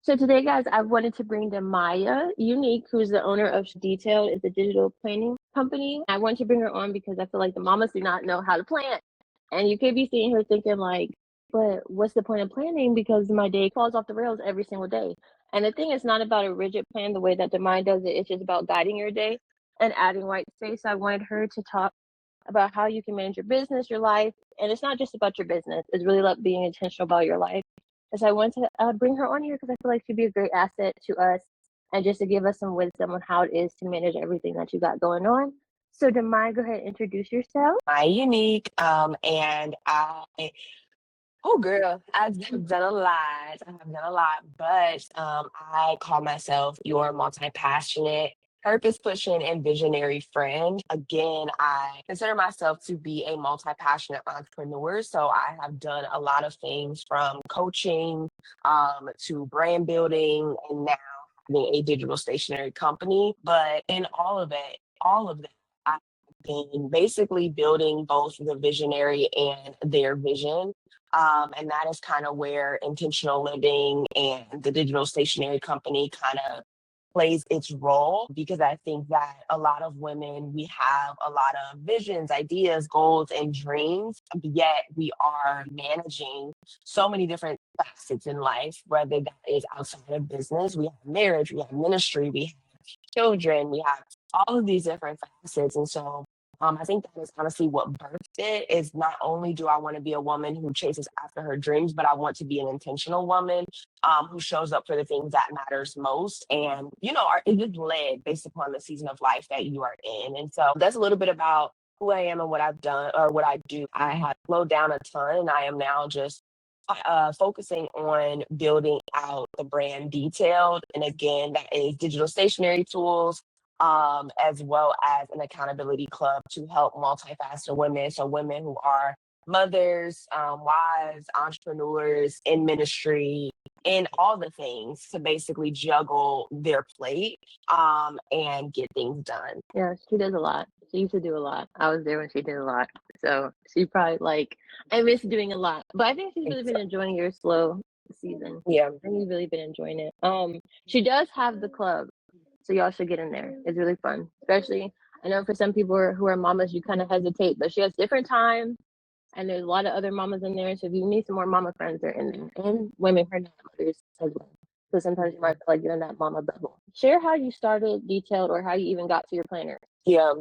So today, guys, I wanted to bring to Maya Unique, who's the owner of Detailed, is a digital planning company. I wanted to bring her on because I feel like the mamas do not know how to plan. And you could be sitting here thinking like, but what's the point of planning? Because my day falls off the rails every single day. And the thing is not about a rigid plan the way that the mind does it. It's just about guiding your day and adding white space. I wanted her to talk about how you can manage your business, your life. And it's not just about your business. It's really about being intentional about your life. As I want to bring her on here because I feel like she'd be a great asset to us and just to give us some wisdom on how it is to manage everything that you got going on. So, Demai, go ahead and introduce yourself. My unique. And oh girl, I've done a lot. I have done a lot, but I call myself your multi-passionate, purpose-pushing, and visionary friend. Again, I consider myself to be a multi-passionate entrepreneur. So I have done a lot of things from coaching to brand building and now having a digital stationery company. But in all of that, I've been basically building both the visionary and their vision. And that is kind of where intentional living and the digital stationery company kind of plays its role because I think that a lot of women, we have a lot of visions, ideas, goals, and dreams, yet we are managing so many different facets in life, whether that is outside of business, we have marriage, we have ministry, we have children, we have all of these different facets. And so I think that is honestly what birthed it is not only do I want to be a woman who chases after her dreams, but I want to be an intentional woman who shows up for the things that matters most. And, it is led based upon the season of life that you are in. And so that's a little bit about who I am and what I've done or what I do. I have slowed down a ton and I am now just focusing on building out the brand detailed. And again, that is digital stationery tools, as well as an accountability club to help multifaceted women. So women who are mothers, wives, entrepreneurs in ministry, in all the things to basically juggle their plate and get things done. Yeah, she does a lot. She used to do a lot. I was there when she did a lot. So she probably like, I miss doing a lot. But I think she's really It's, been enjoying your slow season. yeah. I think you've really been enjoying it. She does have the club. So y'all should get in there. It's really fun. Especially I know for some people who are mamas, you kind of hesitate, but she has different times and there's a lot of other mamas in there. So if you need some more mama friends, they're in there. And women who are not mothers as well. So sometimes you might feel like you're in that mama bubble. Share how you started detailed or how you even got to your planner. Yeah.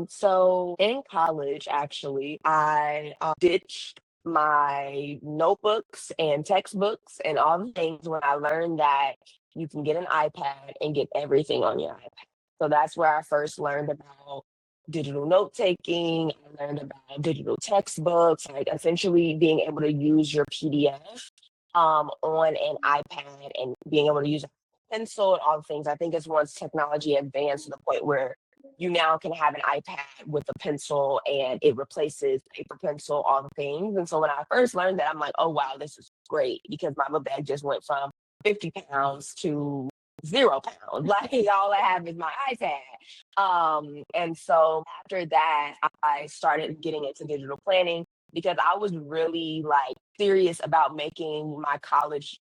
So in college, actually, I ditched my notebooks and textbooks and all the things when I learned that you can get an iPad and get everything on your iPad. So that's where I first learned about digital note taking. I learned about digital textbooks, like essentially being able to use your PDF on an iPad and being able to use a pencil and all the things. I think it's once technology advanced to the point where you now can have an iPad with a pencil and it replaces paper pencil, all the things. And so when I first learned that, I'm like, oh, wow, this is great because my book bag just went from 50 pounds to 0 pounds. Like all I have is my iPad. And so after that, I started getting into digital planning because I was really like serious about making my college,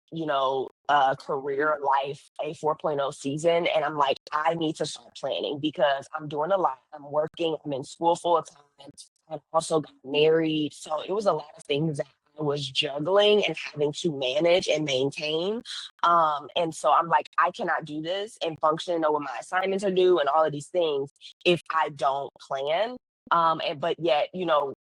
career life a 4.0 season. And I'm like, I need to start planning because I'm doing a lot. I'm working, I'm in school full time. I also got married. So it was a lot of things that I was juggling and having to manage and maintain. And so I'm like, I cannot do this and function and know what my assignments are due and all of these things if I don't plan. But yet,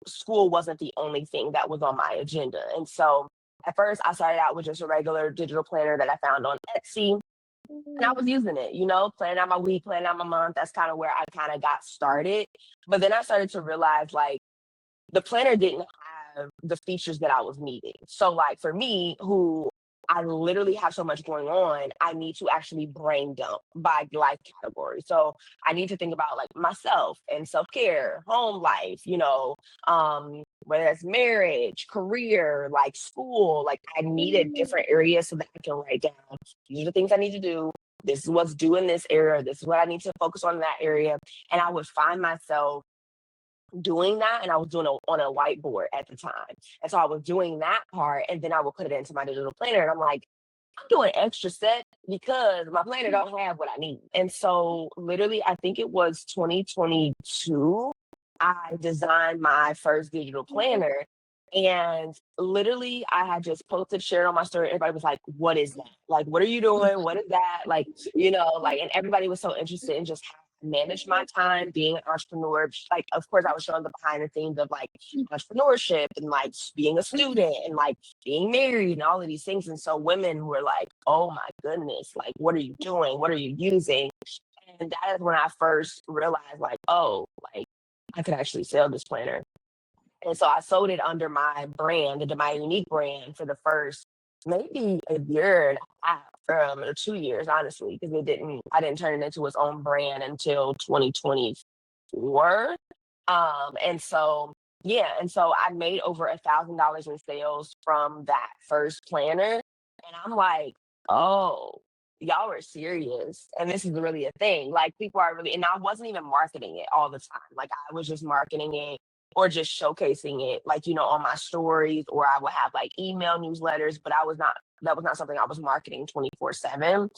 school wasn't the only thing that was on my agenda. And so at first I started out with just a regular digital planner that I found on Etsy. And I was using it, planning out my week, planning out my month. That's kind of where I kind of got started. But then I started to realize like the planner didn't have the features that I was needing. So like for me, who I literally have so much going on, I need to actually brain dump by life category. So I need to think about like myself and self-care, home life, whether it's marriage, career, like school, like I needed different areas so that I can write down, these are the things I need to do. This is what's due in this area. This is what I need to focus on in that area. And I would find myself doing that and I was doing it on a whiteboard at the time. And so I was doing that part and then I would put it into my digital planner and I'm like, I'm doing extra set because my planner don't have what I need. And so literally, I think it was 2022, I designed my first digital planner. And literally, I had just posted, shared on my story. Everybody was like, "What is that? Like, what are you doing? What is that?" Like, like, and everybody was so interested in just how I manage my time, being an entrepreneur. Like, of course, I was showing the behind the scenes of like entrepreneurship and like being a student and like being married and all of these things. And so women were like, "Oh my goodness, like, what are you doing? What are you using?" And that is when I first realized, like, oh, like, I could actually sell this planner. And so I sold it under my brand, under my unique brand for the first maybe a year and a half, or 2 years, honestly, because I didn't turn it into its own brand until 2024. And so, yeah, and so I made over $1,000 in sales from that first planner. And I'm like, oh, y'all are serious. And this is really a thing. Like, people are really, and I wasn't even marketing it all the time. Like, I was just marketing it or just showcasing it, like, on my stories, or I would have like email newsletters, but that was not something I was marketing 24/7.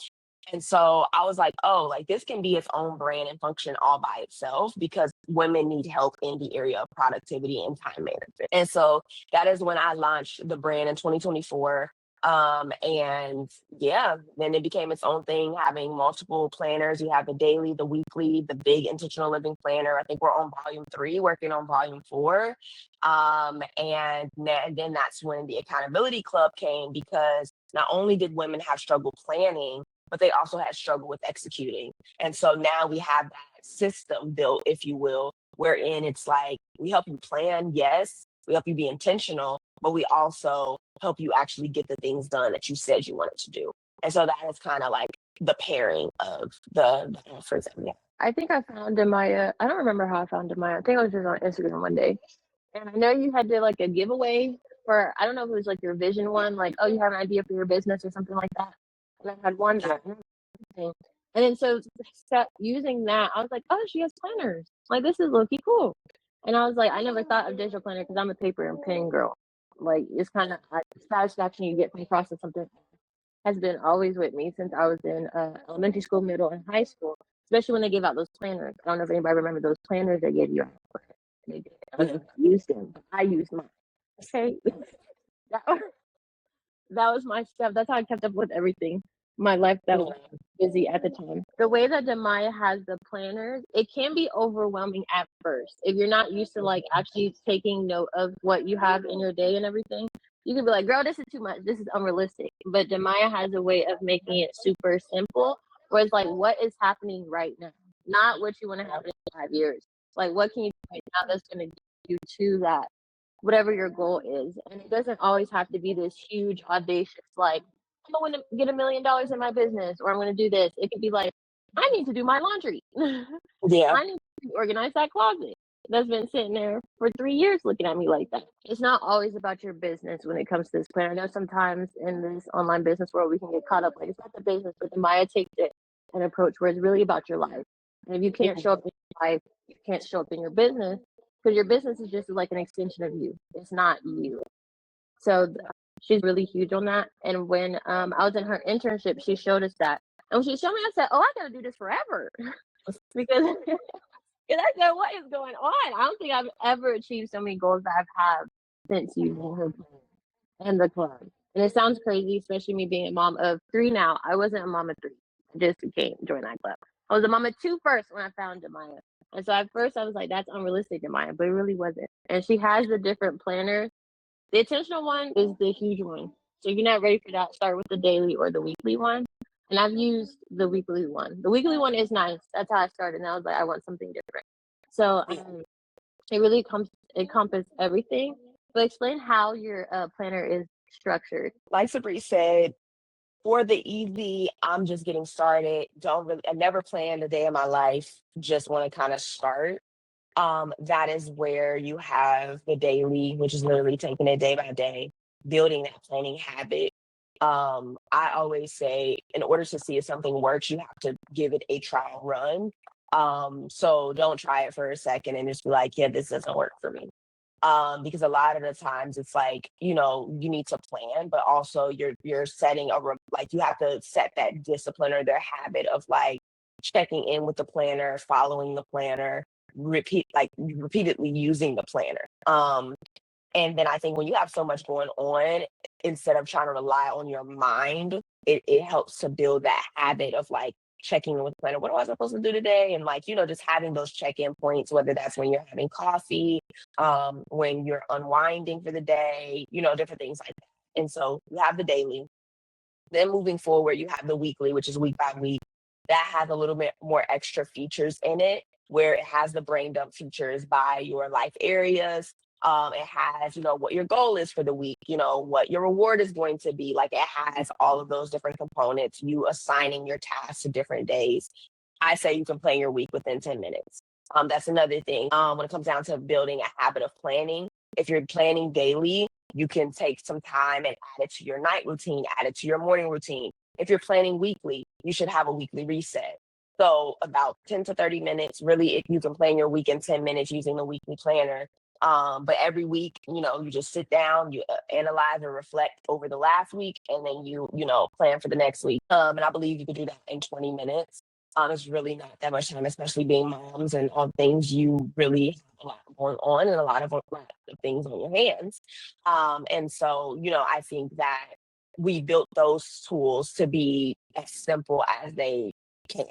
And so I was like, oh, like, this can be its own brand and function all by itself because women need help in the area of productivity and time management. And so that is when I launched the brand in 2024. And yeah, then it became its own thing, having multiple planners. You have the daily, the weekly, the big intentional living planner. I think we're on volume 3, working on volume 4. And then that's when the accountability club came, because not only did women have struggle planning, but they also had struggle with executing. And so now we have that system built, if you will, wherein it's like, we help you plan, yes, we help you be intentional, but we also help you actually get the things done that you said you wanted to do. And so that is kind of like the pairing of the offers that we have. I think I found Demaya. I don't remember how I found Demaya. I think I was just on Instagram one day. And I know you had to like a giveaway for, I don't know if it was like your vision one, like, oh, you have an idea for your business or something like that. And I had one that thing. And then so using that, I was like, oh, she has planners. Like, this is low-key cool. And I was like, I never thought of digital planner because I'm a paper and pen girl. Like, it's kind of satisfaction you get from processing something has been always with me since I was in elementary school, middle, and high school, especially when they gave out those planners. I don't know if anybody remember those planners they gave you. They did. I don't know if I used them, but I used mine. Okay. that, that was my stuff. That's how I kept up with everything. My life that was busy at the time. The way that Demaya has the planners, it can be overwhelming at first. If you're not used to like actually taking note of what you have in your day and everything, you can be like, girl, this is too much. This is unrealistic. But Demaya has a way of making it super simple, where it's like, what is happening right now? Not what you want to happen in 5 years. Like, what can you do right now that's going to get you to that, whatever your goal is. And it doesn't always have to be this huge, audacious, like, I'm going to get $1 million in my business, or I'm going to do this. It could be like, I need to do my laundry. Yeah. I need to organize that closet that's been sitting there for 3 years looking at me like that. It's not always about your business when it comes to this plan. I know sometimes in this online business world, we can get caught up like, it's not the business, but the Maya takes it an approach where it's really about your life. And if you can't show up in your life, you can't show up in your business, because your business is just like an extension of you. It's not you. So she's really huge on that. And when I was in her internship, she showed us that. And when she showed me, I said, oh, I got to do this forever. because I said, what is going on? I don't think I've ever achieved so many goals that I've had since using her plan and the club. And it sounds crazy, especially me being a mom of 3 now. I wasn't a mom of 3. I just joined that club. I was a mom of 2 first when I found Demaya. And so at first I was like, that's unrealistic, Demaya, but it really wasn't. And she has the different planners. The intentional one is the huge one. So if you're not ready for that, start with the daily or the weekly one. And I've used the weekly one. The weekly one is nice. That's how I started. And I was like, I want something different. So it really encompasses everything. But explain how your planner is structured. Like Sabri said, for the easy, I'm just getting started. I never planned a day of my life. Just want to kind of start. That is where you have the daily, which is literally taking it day by day, building that planning habit. I always say, in order to see if something works, you have to give it a trial run. So don't try it for a second and just be like, yeah, this doesn't work for me. Because a lot of the times it's like, you know, you need to plan, but also you're setting like you have to set that discipline or their habit of like checking in with the planner, following the planner, repeatedly using the planner. And then I think when you have so much going on, instead of trying to rely on your mind, it helps to build that habit of like checking in with the planner. What am I supposed to do today? And like, you know, just having those check-in points, whether that's when you're having coffee, when you're unwinding for the day, you know, different things like that. And so you have the daily. Then moving forward, you have the weekly, which is week by week. That has a little bit more extra features in it, where it has the brain dump features by your life areas. It has, you know, what your goal is for the week, you know, what your reward is going to be. Like it has all of those different components, you assigning your tasks to different days. I say you can plan your week within 10 minutes. That's another thing. When it comes down to building a habit of planning, if you're planning daily, you can take some time and add it to your night routine, add it to your morning routine. If you're planning weekly, you should have a weekly reset. So about 10 to 30 minutes, really, if you can plan your week in 10 minutes using the weekly planner. But every week, you know, you just sit down, you analyze and reflect over the last week, and then you know, plan for the next week. And I believe you could do that in 20 minutes. It's really not that much time, especially being moms and all things. You really have a lot going on and a lot of things on your hands. And so, you know, I think that we built those tools to be as simple as they can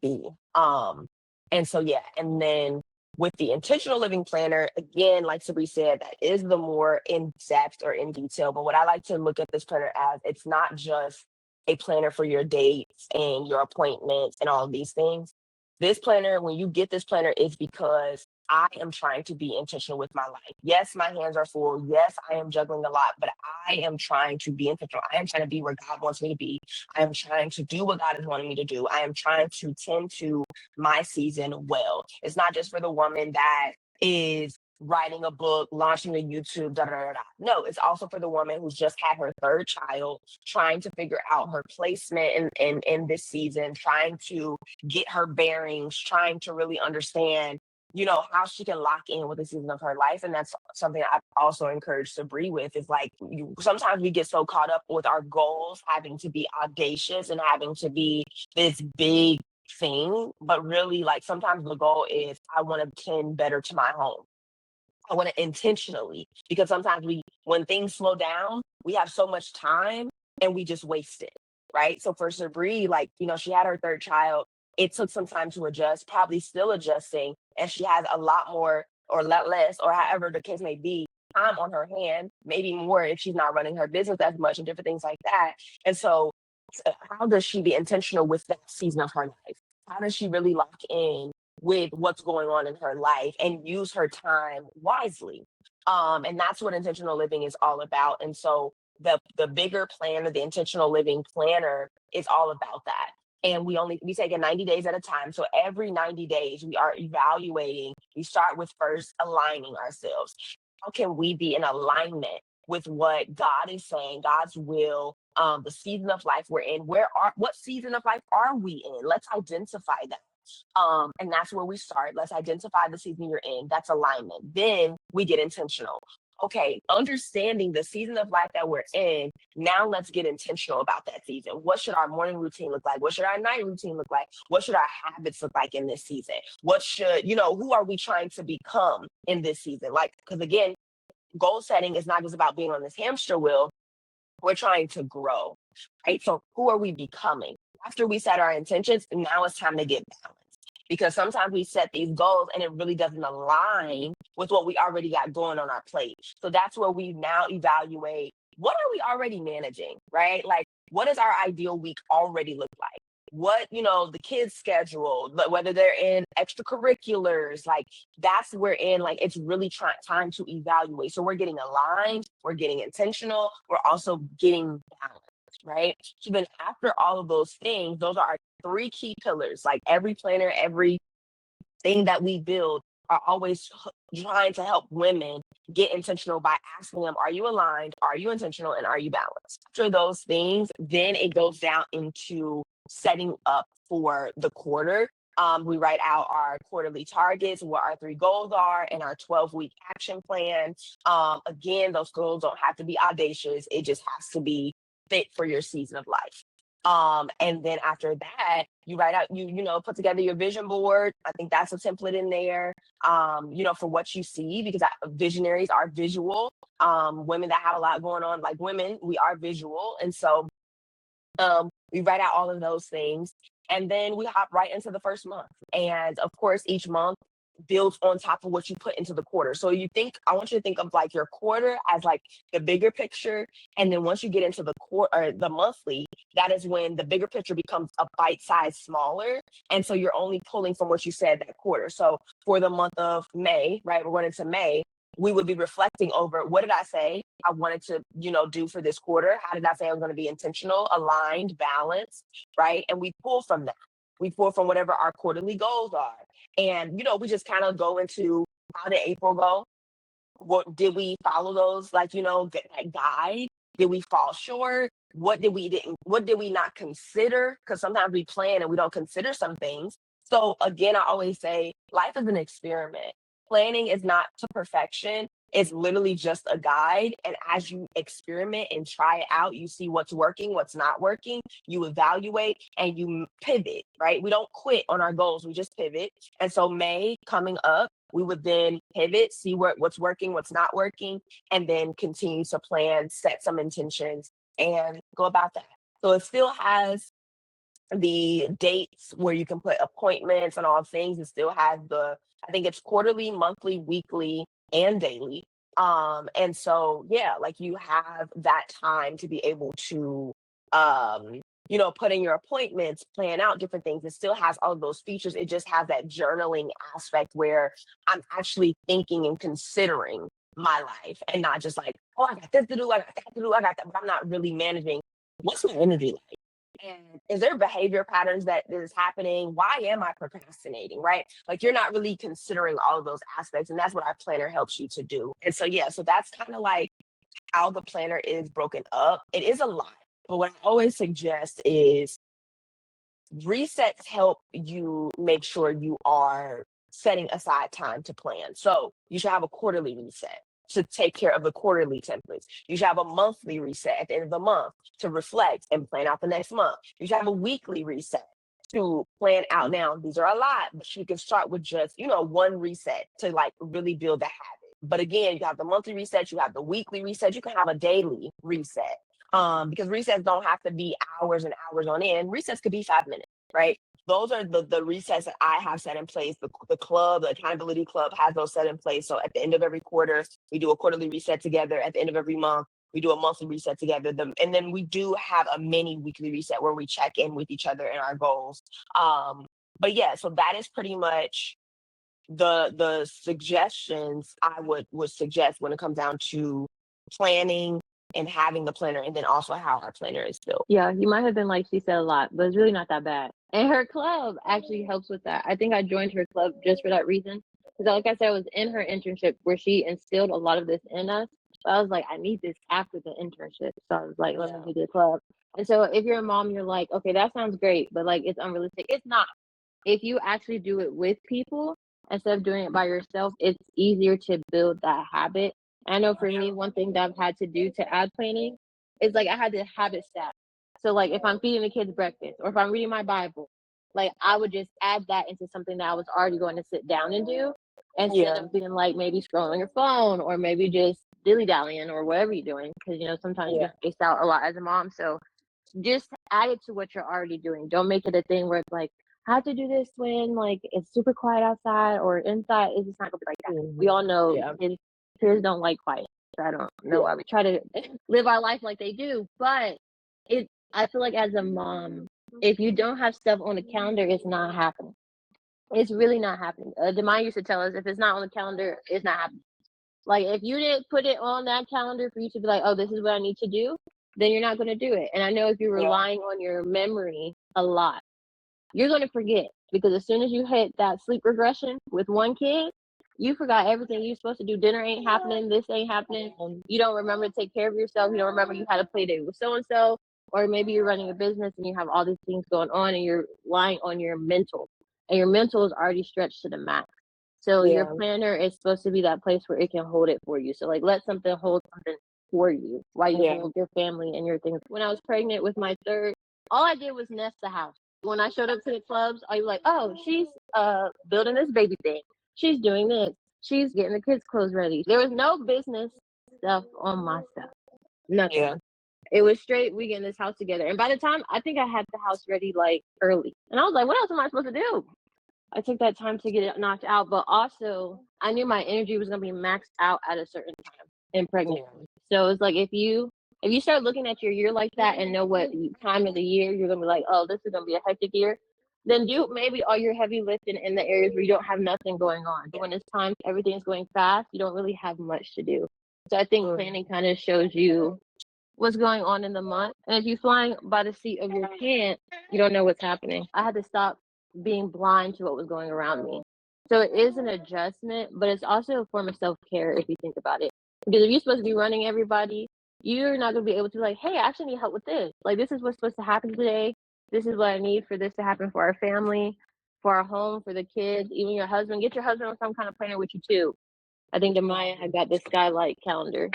be. And so, yeah, and then with the intentional living planner, again, like Sabri said, that is the more in depth or in detail. But what I like to look at this planner as, it's not just a planner for your dates and your appointments and all of these things. This planner, when you get this planner, is because I am trying to be intentional with my life. Yes, my hands are full. Yes, I am juggling a lot, but I am trying to be intentional. I am trying to be where God wants me to be. I am trying to do what God is wanting me to do. I am trying to tend to my season well. It's not just for the woman that is writing a book, launching a YouTube, da da da da. No, it's also for the woman who's just had her third child, trying to figure out her placement in this season, trying to get her bearings, trying to really understand, you know, how she can lock in with the season of her life. And that's something I also encourage Sabri with, is like, sometimes we get so caught up with our goals having to be audacious and having to be this big thing, but really, like, sometimes the goal is, I want to tend better to my home. I want to intentionally, because sometimes when things slow down, we have so much time and we just waste it, right? So for Sabri, like, you know, she had her third child. It took some time to adjust, probably still adjusting, and she has a lot more or less, or however the case may be, time on her hand, maybe more if she's not running her business as much and different things like that. And so, how does she be intentional with that season of her life? How does she really lock in with what's going on in her life and use her time wisely? And that's what intentional living is all about. And so the bigger plan, or the intentional living planner, is all about that. And we take it 90 days at a time. So every 90 days we are evaluating. We start with first aligning ourselves. How can we be in alignment with what God is saying, God's will, the season of life we're in? What season of life are we in? Let's identify that. And that's where we start. Let's identify the season you're in. That's alignment. Then we get intentional. Okay, understanding the season of life that we're in, now let's get intentional about that season. What should our morning routine look like? What should our night routine look like? What should our habits look like in this season? What should, you know, who are we trying to become in this season? Like, because again, goal setting is not just about being on this hamster wheel. We're trying to grow, right? So who are we becoming? After we set our intentions, now it's time to get balanced. Because sometimes we set these goals and it really doesn't align with what we already got going on our plate. So that's where we now evaluate, what are we already managing, right? Like, what does our ideal week already look like? What, you know, the kids' schedule, whether they're in extracurriculars, like, that's where in, like, it's really time to evaluate. So we're getting aligned, we're getting intentional, we're also getting balanced, right? So then after all of those things, those are our three key pillars. Like, every planner, every thing that we build are always trying to help women get intentional by asking them, are you aligned? Are you intentional? And are you balanced? After those things, then it goes down into setting up for the quarter. We write out our quarterly targets, what our 3 goals are, and our 12-week action plan. Again, those goals don't have to be audacious. It just has to be fit for your season of life. And then after that, you write out, put together your vision board. I think that's a template in there, for what you see, because visionaries are visual. Women that have a lot going on, like women, we are visual. And so we write out all of those things, and then we hop right into the first month. And of course, each month builds on top of what you put into the quarter. So I want you to think of like your quarter as like the bigger picture. And then once you get into the quarter or the monthly, that is when the bigger picture becomes a bite size smaller. And so you're only pulling from what you said that quarter. So for the month of May, right, we're going into May, we would be reflecting over, what did I say I wanted to, do for this quarter? How did I say I was going to be intentional, aligned, balanced, right? And we pull from that. We pull from whatever our quarterly goals are. And, we just kind of go into, how did April go? What did we follow those, like, that guide? Did we fall short? What did we not consider? Because sometimes we plan and we don't consider some things. So again, I always say life is an experiment. Planning is not to perfection. It's literally just a guide. And as you experiment and try it out, you see what's working, what's not working, you evaluate and you pivot, right? We don't quit on our goals, we just pivot. And so May coming up, we would then pivot, see what's working, what's not working, and then continue to plan, set some intentions, and go about that. So it still has the dates where you can put appointments and all things. It still has I think it's quarterly, monthly, weekly, and daily. And so, yeah, like you have that time to be able to, put in your appointments, plan out different things. It still has all of those features. It just has that journaling aspect where I'm actually thinking and considering my life and not just like, oh, I got this to do, I got that to do, I got that, but I'm not really managing what's my energy like. And is there behavior patterns that is happening? Why am I procrastinating? Right? Like you're not really considering all of those aspects. And that's what our planner helps you to do. And so, yeah, so that's kind of like how the planner is broken up. It is a lot. But what I always suggest is resets help you make sure you are setting aside time to plan. So you should have a quarterly reset to take care of the quarterly templates. You should have a monthly reset at the end of the month to reflect and plan out the next month. You should have a weekly reset to plan out. Now, these are a lot, but you can start with just, one reset to like really build the habit. But again, you have the monthly reset, you have the weekly reset, you can have a daily reset. Because resets don't have to be hours and hours on end. Resets could be 5 minutes, right? Those are the resets that I have set in place. The club, the accountability club has those set in place. So at the end of every quarter, we do a quarterly reset together. At the end of every month, we do a monthly reset together. And then we do have a mini weekly reset where we check in with each other and our goals. But yeah, so that is pretty much the suggestions I would suggest when it comes down to planning and having the planner, and then also how our planner is built. Yeah, you might have been like, she said a lot, but it's really not that bad. And her club actually helps with that. I think I joined her club just for that reason. Because like I said, I was in her internship where she instilled a lot of this in us. So I was like, I need this after the internship. So I was like, let me do the club. And so if you're a mom, you're like, okay, that sounds great, but like it's unrealistic. It's not. If you actually do it with people instead of doing it by yourself, it's easier to build that habit. I know for me, one thing that I've had to do to add planning is like I had to habit stack. So like if I'm feeding the kids breakfast or if I'm reading my Bible, like I would just add that into something that I was already going to sit down and do instead of being like maybe scrolling your phone or maybe just dilly dallying or whatever you're doing. Because sometimes you get spaced out a lot as a mom. So just add it to what you're already doing. Don't make it a thing where it's like, I have to do this when like it's super quiet outside or inside. It's just not gonna be like that. We all know kids don't like quiet. So I don't know why we try to live our life like they do. But I feel like as a mom, if you don't have stuff on the calendar, it's not happening. It's really not happening. Demai used to tell us if it's not on the calendar, it's not happening. Like if you didn't put it on that calendar for you to be like, oh, this is what I need to do, then you're not going to do it. And I know if you're relying on your memory a lot, you're going to forget, because as soon as you hit that sleep regression with one kid, you forgot everything you're supposed to do. Dinner ain't happening. This ain't happening. You don't remember to take care of yourself. You don't remember you had a play date with so-and-so, or maybe you're running a business and you have all these things going on and you're relying on your mental. and your mental is already stretched to the max. So your planner is supposed to be that place where it can hold it for you. So like let something hold something for you while you hold your family and your things. When I was pregnant with my third, all I did was nest the house. When I showed up to the clubs, I was like, oh, she's building this baby thing. She's doing this. She's getting the kids' clothes ready. There was no business stuff on my stuff. Nothing. Yeah. It was straight, we getting this house together. And by the time, I think I had the house ready like early. And I was like, what else am I supposed to do? I took that time to get it knocked out, but also I knew my energy was gonna be maxed out at a certain time in pregnancy. So it's like if you start looking at your year like that and know what time of the year you're gonna be like, oh, this is gonna be a hectic year, then do maybe all your heavy lifting in the areas where you don't have nothing going on. When it's time, everything's going fast, you don't really have much to do. So I think planning kind of shows you what's going on in the month. And if you're flying by the seat of your pants, you don't know what's happening. I had to stop being blind to what was going around me. So it is an adjustment, but it's also a form of self-care if you think about it. Because if you're supposed to be running everybody, you're not going to be able to be like, hey, I actually need help with this. Like, this is what's supposed to happen today. This is what I need for this to happen for our family, for our home, for the kids, even your husband. Get your husband on some kind of planner with you too. I think that Maya had got the skylight calendar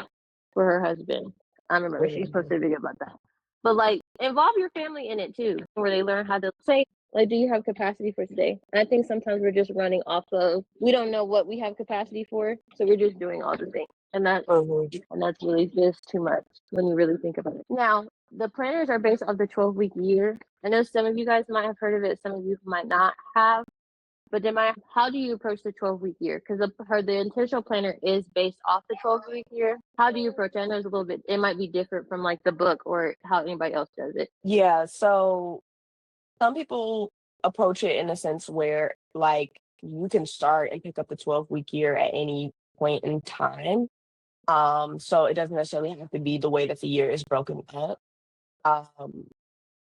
for her husband. I remember she's supposed to be about that. But like involve your family in it too, where they learn how to say, like, do you have capacity for today? And I think sometimes we're just running off of we don't know what we have capacity for, so we're just doing all the things. And that's really just too much when you really think about it. Now, the planners are based off the 12-week year. I know some of you guys might have heard of it, some of you might not have. But then how do you approach the 12-week year? Because the intentional planner is based off the 12-week year. How do you approach it? I know it's a little bit, it might be different from like the book or how anybody else does it. Yeah. So some people approach it in a sense where like you can start and pick up the 12-week year at any point in time. So it doesn't necessarily have to be the way that the year is broken up. Um,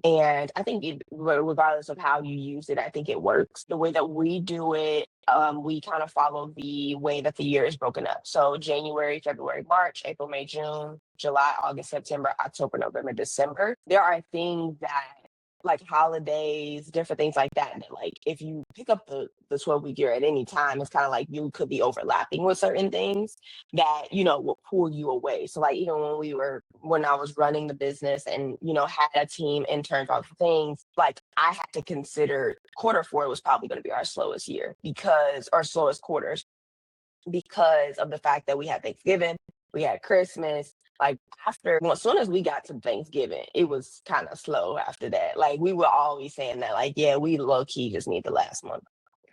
And I think regardless of how you use it, I think it works. The way that we do it, we kind of follow the way that the year is broken up. So January, February, March, April, May, June, July, August, September, October, November, December. There are things that like holidays, different things like that. That like if you pick up the 12-week year at any time, it's kind of like you could be overlapping with certain things that, will pull you away. So like even when I was running the business and, had a team, interns, all the things, like I had to consider quarter 4 was probably going to be our slowest year because our slowest quarters because of the fact that we had Thanksgiving, we had Christmas. Like as soon as we got to Thanksgiving, it was kind of slow after that. Like we were always saying that, like, yeah, we low key just need the last month.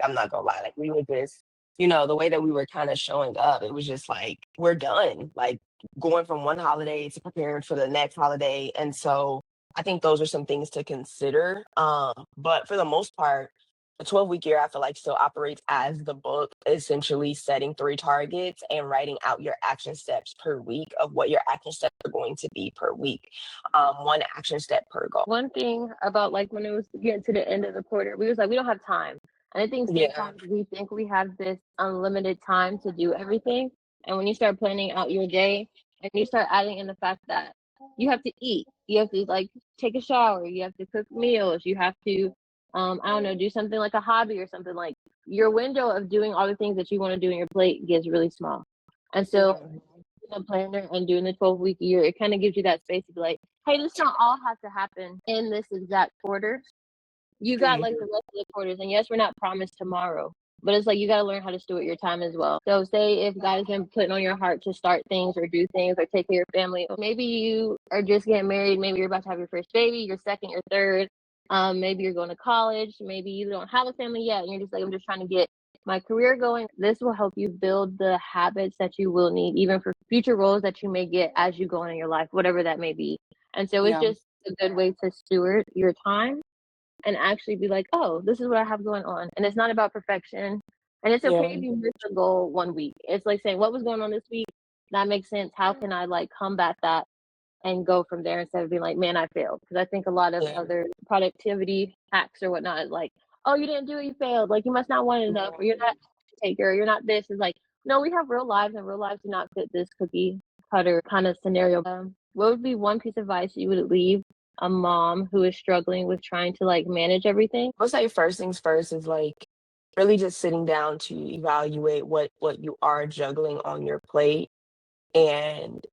I'm not gonna lie. Like we were just, the way that we were kind of showing up, it was just like, we're done. Like going from one holiday to preparing for the next holiday. And so I think those are some things to consider. But for the most part, the 12-week year, I feel like still operates as the book, essentially setting 3 targets and writing out your action steps per week of what your action steps are going to be per week. 1 action step per goal. One thing about like when it was getting to the end of the quarter, we was like, we don't have time. And I think sometimes we think we have this unlimited time to do everything. And when you start planning out your day and you start adding in the fact that you have to eat, you have to like take a shower, you have to cook meals, you have to, I don't know, do something like a hobby or something, like your window of doing all the things that you want to do in your plate gets really small. And so a planner and doing the 12-week year, it kind of gives you that space to be like, hey, this don't all have to happen in this exact quarter. You got like the rest of the quarters. And yes, we're not promised tomorrow, but it's like you got to learn how to steward your time as well. So say if God has been putting on your heart to start things or do things or take care of your family, maybe you are just getting married, maybe you're about to have your first baby, your second, your third, maybe you're going to college, maybe you don't have a family yet and you're just like, I'm just trying to get my career going. This will help you build the habits that you will need even for future roles that you may get as you go on in your life, whatever that may be. And so it's just a good way to steward your time and actually be like, oh, this is what I have going on. And it's not about perfection. And it's okay if you miss a goal 1 week. It's like saying, what was going on this week? That makes sense. How can I like combat that and go from there instead of being like, man, I failed? Because I think a lot of other productivity hacks or whatnot is like, oh, you didn't do it, you failed. Like you must not want it enough, or you're not a taker, or you're not this. It's like, no, we have real lives, and real lives do not fit this cookie cutter kind of scenario. What would be one piece of advice you would leave a mom who is struggling with trying to like manage everything? I'll say first things first is like really just sitting down to evaluate what you are juggling on your plate. And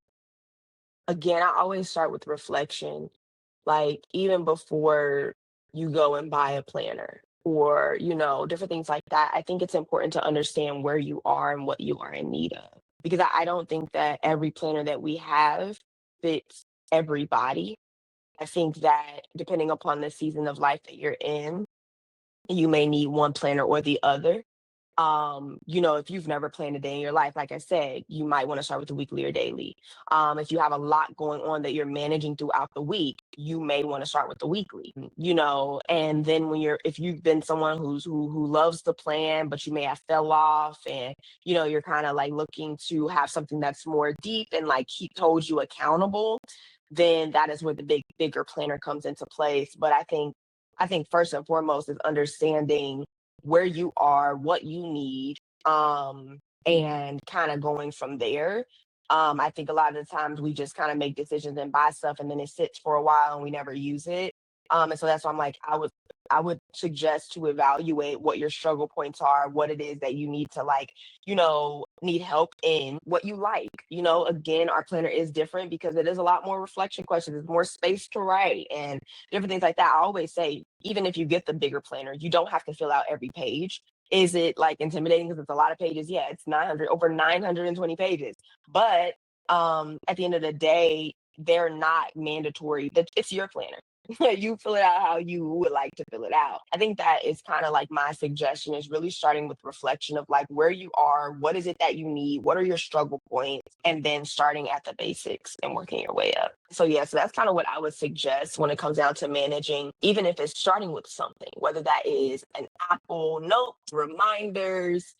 again, I always start with reflection, like even before you go and buy a planner or, different things like that. I think it's important to understand where you are and what you are in need of. Because I don't think that every planner that we have fits everybody. I think that depending upon the season of life that you're in, you may need one planner or the other. If you've never planned a day in your life, like I said, you might want to start with the weekly or daily. If you have a lot going on that you're managing throughout the week, you may want to start with the weekly, and then if you've been someone who loves the plan, but you may have fell off and, you're kind of like looking to have something that's more deep and like holds you accountable, then that is where the bigger planner comes into place. But I think first and foremost is understanding where you are, what you need, and kind of going from there. I think a lot of the times we just kind of make decisions and buy stuff and then it sits for a while and we never use it. And so that's why I'm like, I would suggest to evaluate what your struggle points are, what it is that you need to like, need help in, what you like. Again, our planner is different because it is a lot more reflection questions, there's more space to write and different things like that. I always say, even if you get the bigger planner, you don't have to fill out every page. Is it like intimidating because it's a lot of pages? Yeah, it's over 920 pages. But at the end of the day, they're not mandatory. That it's your planner. You fill it out how you would like to fill it out. I think that is kind of like my suggestion is really starting with reflection of like where you are, what is it that you need, what are your struggle points, and then starting at the basics and working your way up. So yeah, so that's kind of what I would suggest when it comes down to managing, even if it's starting with something, whether that is an Apple Note, reminders,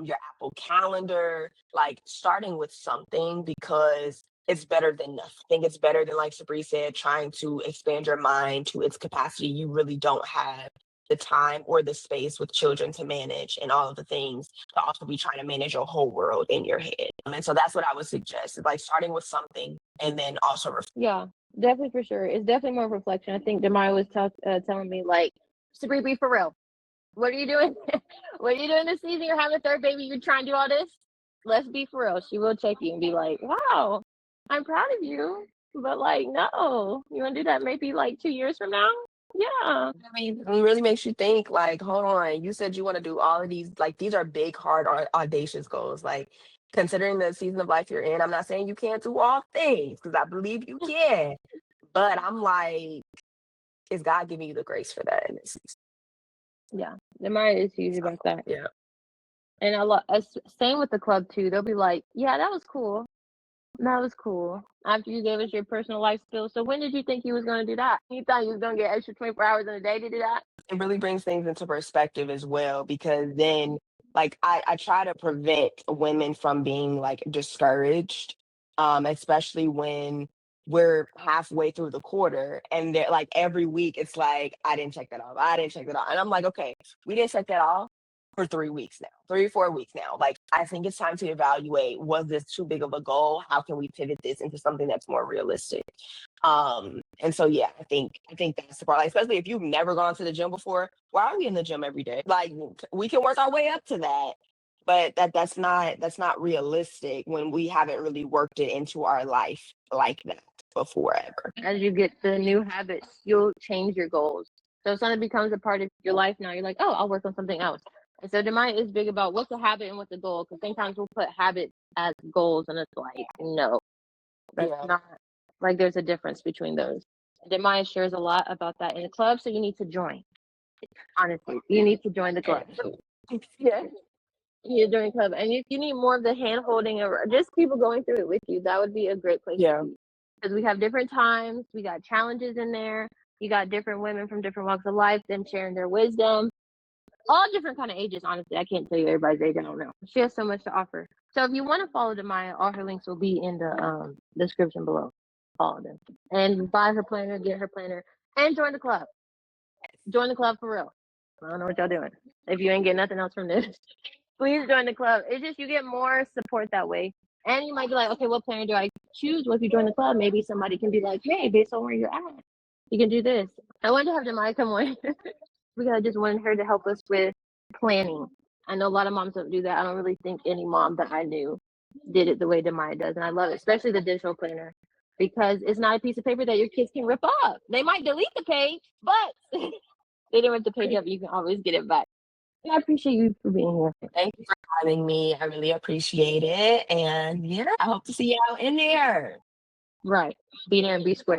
your Apple Calendar, like starting with something because it's better than nothing. I think it's better than, like Sabri said, trying to expand your mind to its capacity. You really don't have the time or the space with children to manage and all of the things to also be trying to manage your whole world in your head. And so that's what I would suggest is like starting with something and then also Yeah, definitely for sure. It's definitely more reflection. I think Demaya was telling me like, Sabri, be for real. What are you doing? What are you doing this season? You're having a third baby. You're trying to do all this. Let's be for real. She will check you and be like, "Wow, I'm proud of you." But like, no, you want to do that maybe like 2 years from now? Yeah, it really makes you think like, hold on, you said you want to do all of these, like these are big, hard, audacious goals. Like considering the season of life you're in, I'm not saying you can't do all things because I believe you can. But I'm like, is God giving you the grace for that in this season? yeah. Demaya is huge about that. Yeah. And I love same with the club too. They'll be like, "Yeah, that was cool. That was cool." After you gave us your personal life skills. So when did you think you was gonna do that? You thought you was gonna get extra 24 hours in a day to do that? It really brings things into perspective as well because then like I try to prevent women from being like discouraged, especially when we're halfway through the quarter and they're like every week it's like I didn't check that off, I didn't check that off, and I'm like, okay, we didn't check that off for 3 weeks now, 3 or 4 weeks now. Like I think it's time to evaluate, was this too big of a goal, how can we pivot this into something that's more realistic. And so yeah, I think that's the part. Like, especially if you've never gone to the gym before, why are we in the gym every day? Like we can work our way up to that. But that's not realistic when we haven't really worked it into our life like that before ever. As you get the new habits, you'll change your goals. So if something becomes a part of your life now, you're like, "Oh, I'll work on something else." And so Demaya is big about what's the habit and what's the goal. Because sometimes we'll put habits as goals, and it's like, no, that's Yeah. not like there's a difference between those. Demaya shares a lot about that in the club, so you need to join. Honestly, you need to join the club. Yeah. You're doing club, and if you need more of the hand holding or just people going through it with you, that would be a great place Yeah. to be. Because we have different times, we got challenges in there. You got different women from different walks of life, them sharing their wisdom, all different kind of ages. Honestly, I can't tell you everybody's age. I don't know. She has so much to offer. So if you want to follow Demaya, all her links will be in the description below. Follow them and buy her planner, get her planner, and join the club. Join the club for real. I don't know what y'all doing. If you ain't getting nothing else from this, please join the club. It's just you get more support that way. And you might be like, okay, what planner do I choose? Well, if you join the club, maybe somebody can be like, hey, based on where you're at, You can do this. I wanted to have Demaya come on because I just wanted her to help us with planning. I know a lot of moms don't do that. I don't really think any mom that I knew did it the way Demaya does. And I love it, especially the digital planner, because it's not a piece of paper that your kids can rip up. They might delete the page, but they didn't rip the page up. You can always get it back. And I appreciate you for being here. Thank you for having me. I really appreciate it. And yeah, I hope to see y'all in there. Right. Be there and be square.